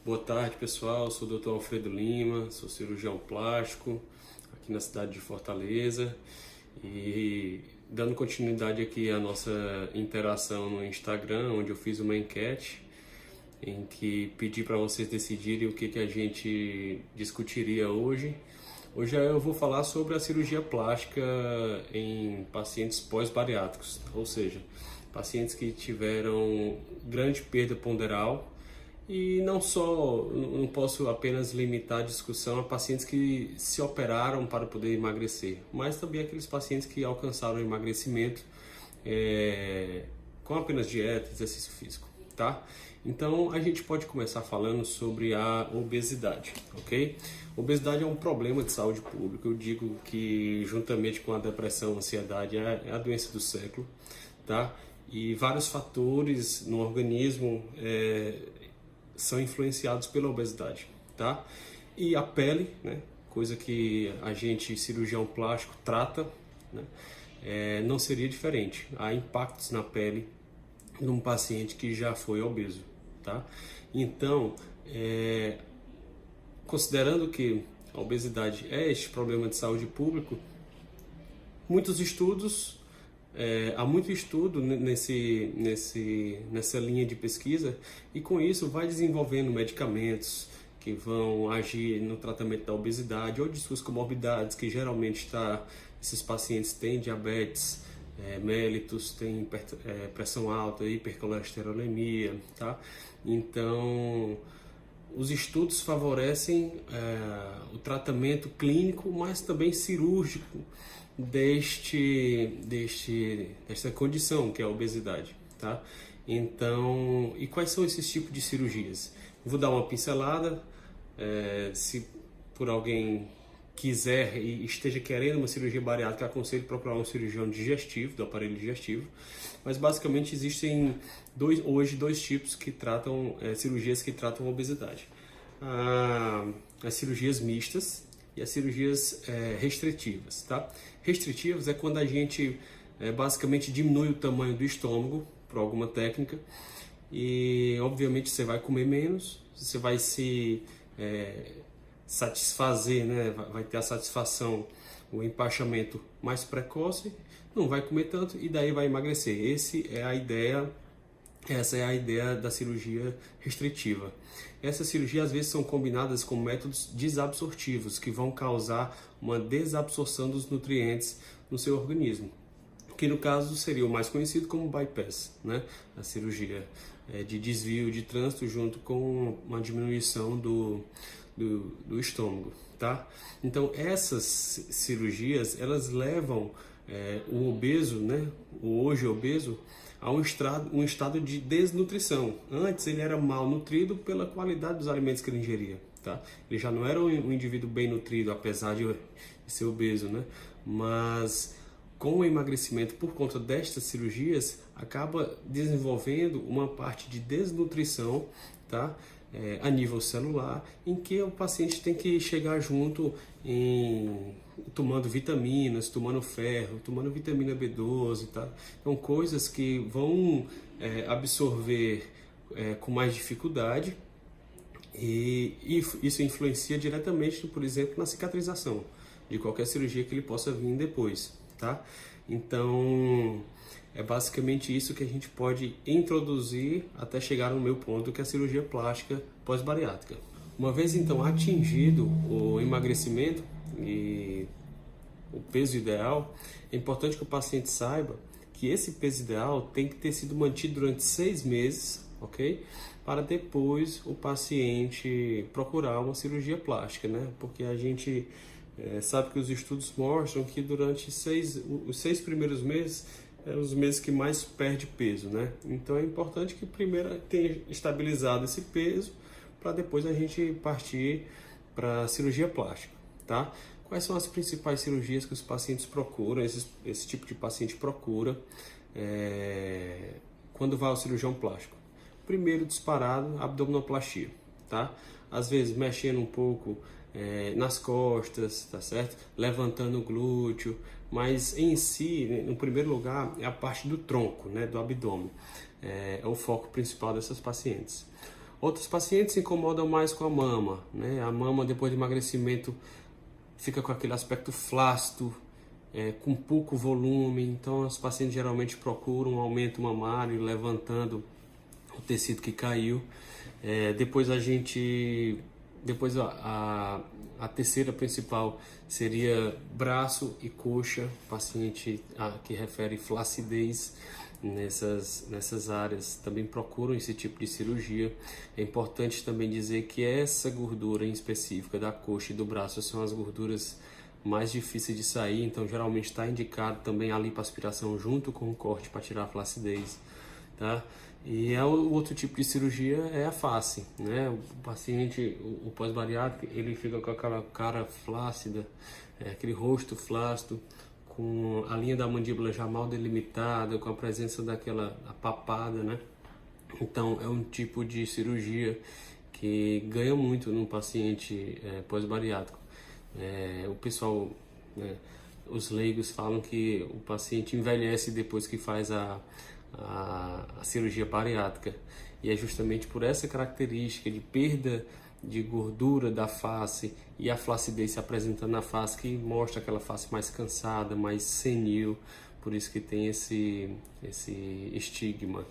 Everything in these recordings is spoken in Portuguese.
Boa tarde, pessoal. Sou o Dr. Alfredo Lima, sou cirurgião plástico aqui na cidade de Fortaleza e dando continuidade aqui à nossa interação no Instagram, onde eu fiz uma enquete em que pedi para vocês decidirem o que a gente discutiria hoje. Hoje eu vou falar sobre a cirurgia plástica em pacientes pós-bariátricos, ou seja, pacientes que tiveram grande perda ponderal. E não posso apenas limitar a discussão a pacientes que se operaram para poder emagrecer, mas também aqueles pacientes que alcançaram emagrecimento com apenas dieta, exercício físico, tá? Então a gente pode começar falando sobre a obesidade, ok? Obesidade é um problema de saúde pública. Eu digo que juntamente com a depressão, a ansiedade é a doença do século, tá? E vários fatores no organismo são influenciados pela obesidade, tá? E a pele, né, coisa que a gente, cirurgião plástico, trata, né, não seria diferente. Há impactos na pele num paciente que já foi obeso, tá? Então, considerando que a obesidade é este problema de saúde pública, há muito estudo nessa linha de pesquisa, e com isso vai desenvolvendo medicamentos que vão agir no tratamento da obesidade ou de suas comorbidades, que geralmente esses pacientes têm diabetes mellitus, têm pressão alta, hipercolesterolemia, tá? Então, os estudos favorecem o tratamento clínico, mas também cirúrgico desta condição que é a obesidade, tá? Então, e quais são esses tipos de cirurgias? Vou dar uma pincelada. Se por alguém quiser e esteja querendo uma cirurgia bariátrica, aconselho procurar um cirurgião digestivo, do aparelho digestivo. Mas basicamente existem hoje dois tipos que tratam cirurgias que tratam a obesidade: as cirurgias mistas e as cirurgias restritivas, tá? Restritivas é quando a gente basicamente diminui o tamanho do estômago por alguma técnica, e obviamente você vai comer menos, você vai se satisfazer, né? Vai ter a satisfação, o empachamento mais precoce, não vai comer tanto e daí vai emagrecer. Essa é a ideia da cirurgia restritiva. Essas cirurgias às vezes são combinadas com métodos desabsortivos, que vão causar uma desabsorção dos nutrientes no seu organismo, que no caso seria o mais conhecido como bypass, né? A cirurgia de desvio de trânsito junto com uma diminuição do estômago, tá? Então essas cirurgias, elas levam o obeso, né? O hoje obeso, a um estado de desnutrição. Antes ele era mal nutrido pela qualidade dos alimentos que ele ingeria, tá? Ele já não era um indivíduo bem nutrido, apesar de ser obeso, né? Mas com o emagrecimento, por conta destas cirurgias, acaba desenvolvendo uma parte de desnutrição, tá? A nível celular, em que o paciente tem que chegar junto tomando vitaminas, tomando ferro, tomando vitamina B12, tá? Então, coisas que vão absorver com mais dificuldade, e isso influencia diretamente, por exemplo, na cicatrização de qualquer cirurgia que ele possa vir depois, tá? Então, é basicamente isso que a gente pode introduzir até chegar no meu ponto, que é a cirurgia plástica pós-bariátrica. Uma vez então atingido o emagrecimento e o peso ideal, é importante que o paciente saiba que esse peso ideal tem que ter sido mantido durante 6 meses, ok? Para depois o paciente procurar uma cirurgia plástica, né? Porque a gente sabe que os estudos mostram que durante os 6 primeiros meses os meses que mais perde peso, né? Então é importante que primeiro tenha estabilizado esse peso para depois a gente partir para a cirurgia plástica, tá? Quais são as principais cirurgias que os pacientes procuram, esse tipo de paciente procura quando vai ao cirurgião plástico? Primeiro disparado, abdominoplastia, tá? Às vezes mexendo um pouco nas costas, tá certo? Levantando o glúteo, mas em si, no primeiro lugar, é a parte do tronco, né, do abdômen. É o foco principal dessas pacientes. Outros pacientes se incomodam mais com a mama, né? A mama, depois do emagrecimento, fica com aquele aspecto flácido, com pouco volume. Então, os pacientes geralmente procuram um aumento mamário, levantando o tecido que caiu. Depois a terceira principal seria braço e coxa, paciente que refere flacidez nessas áreas, também procuram esse tipo de cirurgia. É importante também dizer que essa gordura em específica da coxa e do braço são as gorduras mais difíceis de sair, então geralmente está indicado também a lipoaspiração junto com o corte para tirar a flacidez, tá? E o outro tipo de cirurgia é a face, né? O paciente, o pós-bariátrico, ele fica com aquela cara flácida, aquele rosto flácido, com a linha da mandíbula já mal delimitada, com a presença daquela papada, né? Então é um tipo de cirurgia que ganha muito no paciente pós-bariátrico. O pessoal, né, os leigos falam que o paciente envelhece depois que faz a cirurgia bariátrica, e é justamente por essa característica de perda de gordura da face e a flacidez se apresentando na face que mostra aquela face mais cansada, mais senil. Por isso que tem esse estigma,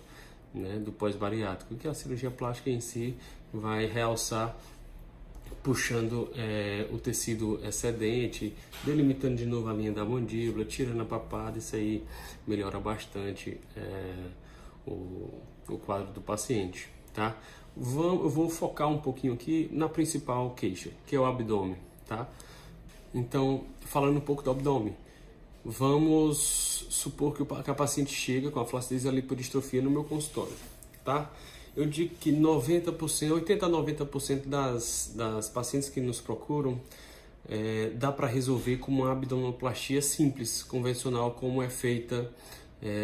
né, do pós-bariátrico, que a cirurgia plástica em si vai realçar, puxando o tecido excedente, delimitando de novo a linha da mandíbula, tirando a papada. Isso aí melhora bastante o quadro do paciente, tá? Eu vou focar um pouquinho aqui na principal queixa, que é o abdômen, tá? Então, falando um pouco do abdômen, vamos supor que a paciente chega com a flacidez e a lipodistrofia no meu consultório, tá? Eu digo que 90%, 80 a 90% das pacientes que nos procuram dá para resolver com uma abdominoplastia simples, convencional, como é feita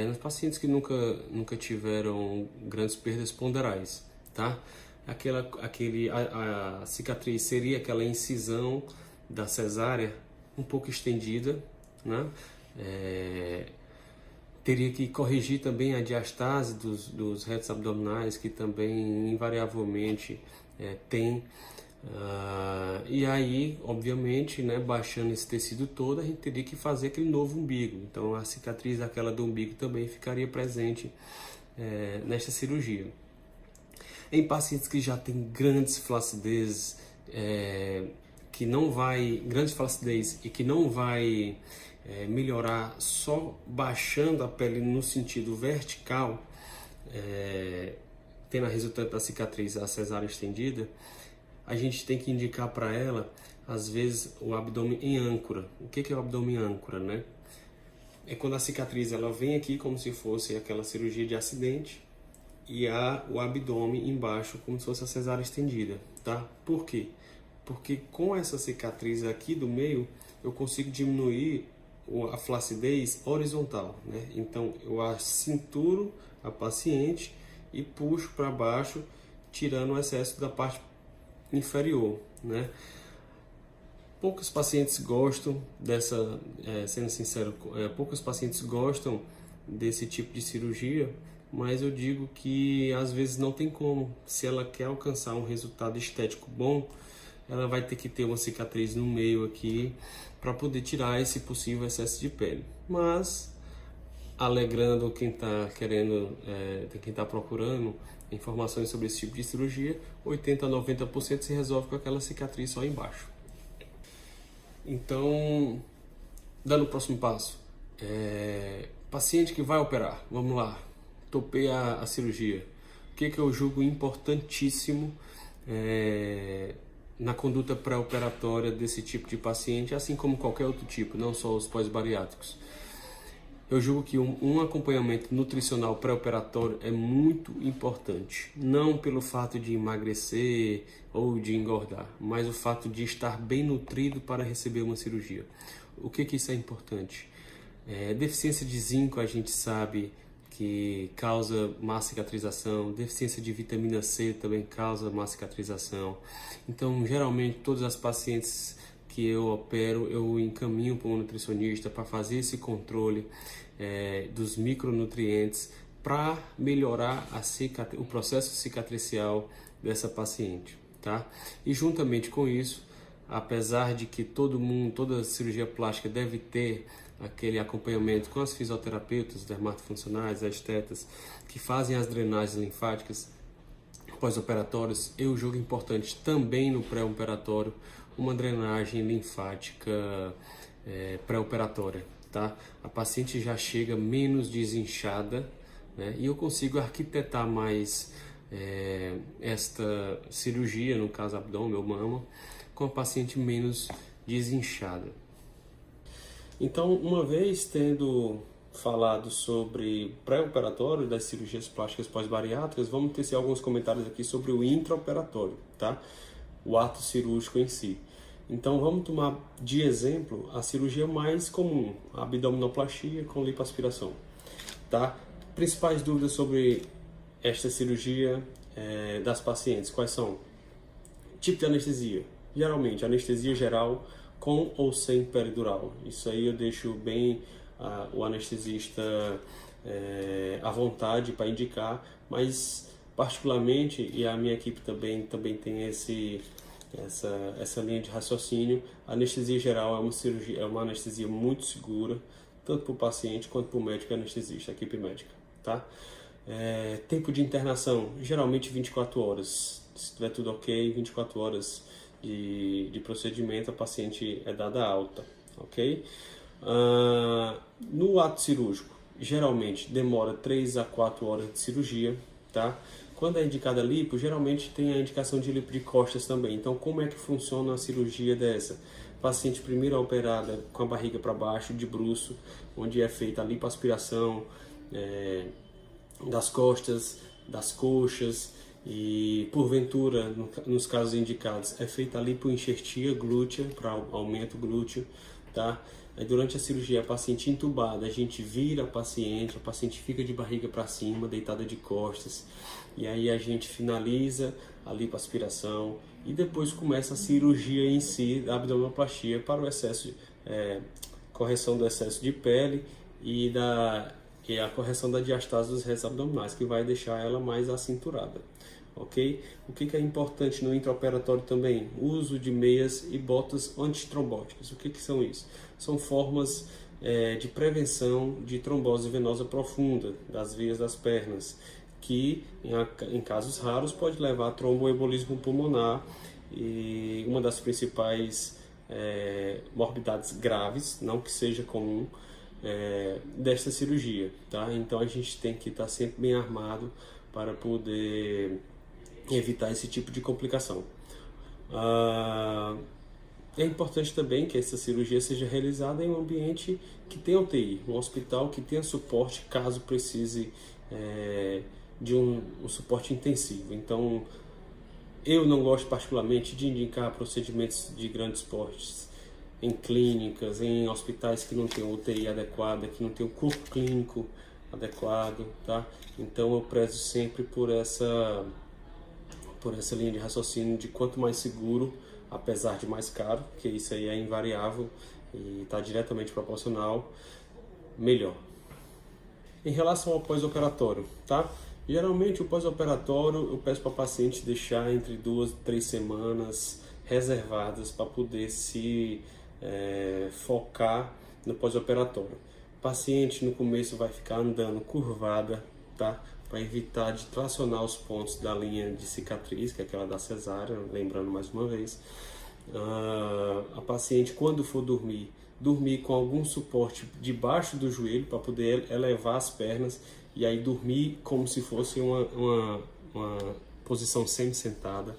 nos pacientes que nunca tiveram grandes perdas ponderais, tá? A cicatriz seria aquela incisão da cesárea um pouco estendida, né? Teria que corrigir também a diastase dos retos abdominais, que também invariavelmente tem. E aí, obviamente, né, baixando esse tecido todo, a gente teria que fazer aquele novo umbigo. Então, a cicatriz daquela do umbigo também ficaria presente nesta cirurgia. Em pacientes que já têm grandes flacidez, grande flacidez e que não vai melhorar só baixando a pele no sentido vertical, tendo a resultante da cicatriz a cesárea estendida, a gente tem que indicar para ela, às vezes, o abdômen em âncora. O que é o abdômen em âncora, né? É quando a cicatriz ela vem aqui como se fosse aquela cirurgia de acidente e o abdômen embaixo como se fosse a cesárea estendida, tá? Por quê? Porque com essa cicatriz aqui do meio eu consigo diminuir a flacidez horizontal, né? Então eu cinturo a paciente e puxo para baixo, tirando o excesso da parte inferior, né? Poucos pacientes gostam sendo sincero, poucos pacientes gostam desse tipo de cirurgia, mas eu digo que às vezes não tem como. Se ela quer alcançar um resultado estético bom, ela vai ter que ter uma cicatriz no meio aqui para poder tirar esse possível excesso de pele. Mas, alegrando quem está querendo, quem está procurando informações sobre esse tipo de cirurgia, 80 a 90% se resolve com aquela cicatriz só embaixo. Então, dando o próximo passo, paciente que vai operar, vamos lá, topei a cirurgia. O que eu julgo importantíssimo na conduta pré-operatória desse tipo de paciente, assim como qualquer outro tipo, não só os pós-bariátricos? Eu julgo que um acompanhamento nutricional pré-operatório é muito importante, não pelo fato de emagrecer ou de engordar, mas o fato de estar bem nutrido para receber uma cirurgia. O que isso é importante? Deficiência de zinco, a gente sabe que causa má cicatrização, deficiência de vitamina C também causa má cicatrização. Então, geralmente, todas as pacientes que eu opero, eu encaminho para um nutricionista para fazer esse controle dos micronutrientes, para melhorar o processo cicatricial dessa paciente, tá? E juntamente com isso, apesar de que toda cirurgia plástica deve ter aquele acompanhamento com as fisioterapeutas, dermatofuncionais, estetas, que fazem as drenagens linfáticas pós-operatórios, eu julgo importante também no pré-operatório uma drenagem linfática pré-operatória, tá? A paciente já chega menos desinchada, né? E eu consigo arquitetar mais esta cirurgia, no caso abdômen ou mama, com a paciente menos desinchada. Então, uma vez tendo falado sobre pré-operatório das cirurgias plásticas pós-bariátricas, vamos tecer alguns comentários aqui sobre o intraoperatório, tá? O ato cirúrgico em si. Então, vamos tomar de exemplo a cirurgia mais comum, a abdominoplastia com lipoaspiração, tá? Principais dúvidas sobre esta cirurgia das pacientes, quais são? Tipo de anestesia. Geralmente, anestesia geral com ou sem peridural. Isso aí eu deixo bem o anestesista à vontade para indicar, mas particularmente, e a minha equipe também tem essa linha de raciocínio, a anestesia geral é uma anestesia muito segura, tanto para o paciente quanto para o médico anestesista, a equipe médica, tá? Tempo de internação, geralmente 24 horas. Se tiver tudo ok, 24 horas de procedimento, a paciente é dada alta, ok? No ato cirúrgico, geralmente demora 3 a 4 horas de cirurgia, tá? Quando é indicada lipo, geralmente tem a indicação de lipo de costas também. Então, como é que funciona a cirurgia dessa? A paciente primeiro é operada com a barriga para baixo, de bruço, onde é feita a lipoaspiração das costas, das coxas e, porventura, nos casos indicados, é feita a lipoenxertia glútea, para aumento glúteo, tá? Aí, durante a cirurgia, a paciente intubada, a gente vira a paciente fica de barriga para cima, deitada de costas, e aí a gente finaliza a lipoaspiração e depois começa a cirurgia em si, da abdominoplastia, para o excesso, correção do excesso de pele e a correção da diastase dos restos abdominais, que vai deixar ela mais acinturada, ok? O que é importante no intraoperatório também? O uso de meias e botas antitrombóticas. O que são isso? São formas de prevenção de trombose venosa profunda das veias das pernas, que em casos raros pode levar a tromboembolismo pulmonar, e uma das principais morbidades graves, não que seja comum, desta cirurgia, tá? Então a gente tem que estar sempre bem armado para poder evitar esse tipo de complicação. É importante também que essa cirurgia seja realizada em um ambiente que tenha UTI, um hospital que tenha suporte caso precise de um suporte intensivo. Então, eu não gosto particularmente de indicar procedimentos de grandes portes em clínicas, em hospitais que não tem UTI adequada, que não tem o corpo clínico adequado, tá? Então eu prezo sempre por essa linha de raciocínio de quanto mais seguro, apesar de mais caro, que isso aí é invariável e está diretamente proporcional, melhor. Em relação ao pós-operatório, tá? Geralmente o pós-operatório eu peço para o paciente deixar entre 2 e 3 semanas reservadas para poder se focar no pós-operatório. O paciente no começo vai ficar andando curvada, tá? Para evitar de tracionar os pontos da linha de cicatriz, que é aquela da cesárea, lembrando mais uma vez. A paciente, quando for dormir com algum suporte debaixo do joelho para poder elevar as pernas e aí dormir como se fosse uma posição semi-sentada.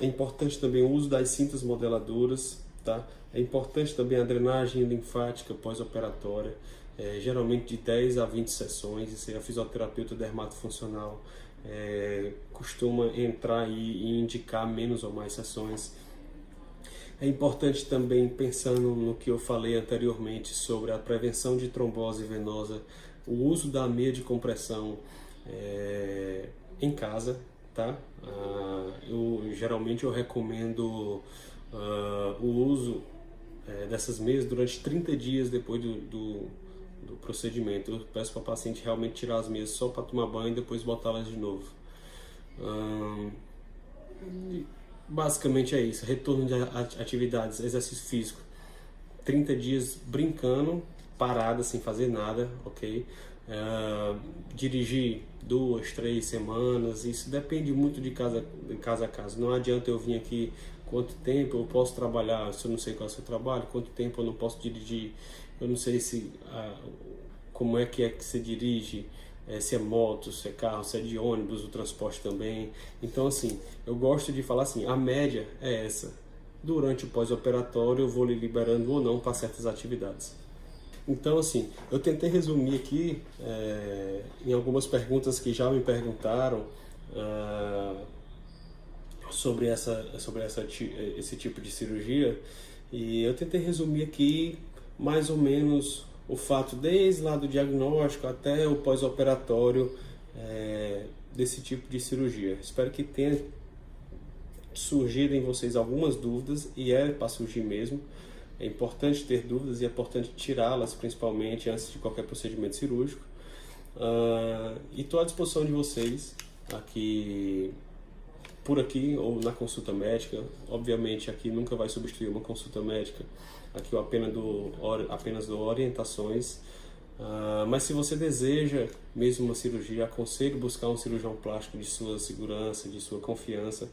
É importante também o uso das cintas modeladoras, tá? É importante também a drenagem linfática pós-operatória, geralmente de 10 a 20 sessões. Isso aí a fisioterapeuta dermatofuncional costuma entrar e indicar menos ou mais sessões. É importante também, pensando no que eu falei anteriormente sobre a prevenção de trombose venosa, o uso da meia de compressão em casa, tá? Geralmente eu recomendo o uso dessas meias durante 30 dias depois do procedimento. Eu peço para o paciente realmente tirar as meias só para tomar banho e depois botá-las de novo. Basicamente é isso, retorno de atividades, exercício físico, 30 dias brincando, parada, sem fazer nada, ok? Dirigir 2, 3 semanas, isso depende muito de casa a casa. Não adianta eu vir aqui, quanto tempo eu posso trabalhar, se eu não sei qual é o seu trabalho, quanto tempo eu não posso dirigir, eu não sei se como é que você dirige, se é moto, se é carro, se é de ônibus, o transporte também. Então assim, eu gosto de falar assim, a média é essa. Durante o pós-operatório eu vou lhe liberando ou não para certas atividades. Então assim, eu tentei resumir aqui em algumas perguntas que já me perguntaram sobre esse tipo de cirurgia, e eu tentei resumir aqui mais ou menos o fato desde lá do diagnóstico até o pós-operatório desse tipo de cirurgia. Espero que tenha surgido em vocês algumas dúvidas, e é para surgir mesmo. É importante ter dúvidas e é importante tirá-las, principalmente antes de qualquer procedimento cirúrgico. E estou à disposição de vocês aqui, por aqui ou na consulta médica. Obviamente aqui nunca vai substituir uma consulta médica, aqui eu apenas dou orientações, mas se você deseja mesmo uma cirurgia, aconselho buscar um cirurgião plástico de sua segurança, de sua confiança,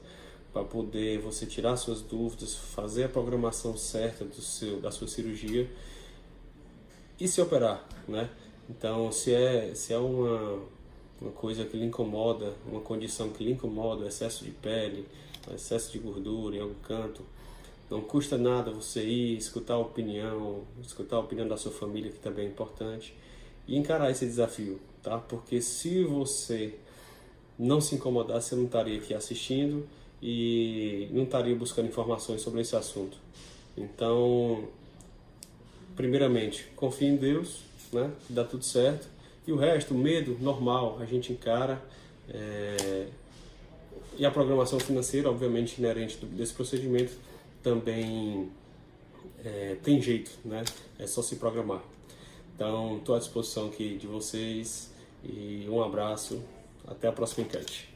para poder você tirar suas dúvidas, fazer a programação certa da sua cirurgia e se operar, né? Então, se é uma coisa que lhe incomoda, uma condição que lhe incomoda, excesso de pele, excesso de gordura em algum canto, não custa nada você ir escutar a opinião da sua família, que também é importante, e encarar esse desafio, tá? Porque se você não se incomodar, você não estaria aqui assistindo e não estaria buscando informações sobre esse assunto. Então, primeiramente, confie em Deus, né? Dá tudo certo. E o resto, o medo, normal, a gente encara. E a programação financeira, obviamente, inerente desse procedimento, também tem jeito, né? É só se programar. Então, estou à disposição aqui de vocês e um abraço. Até a próxima enquete.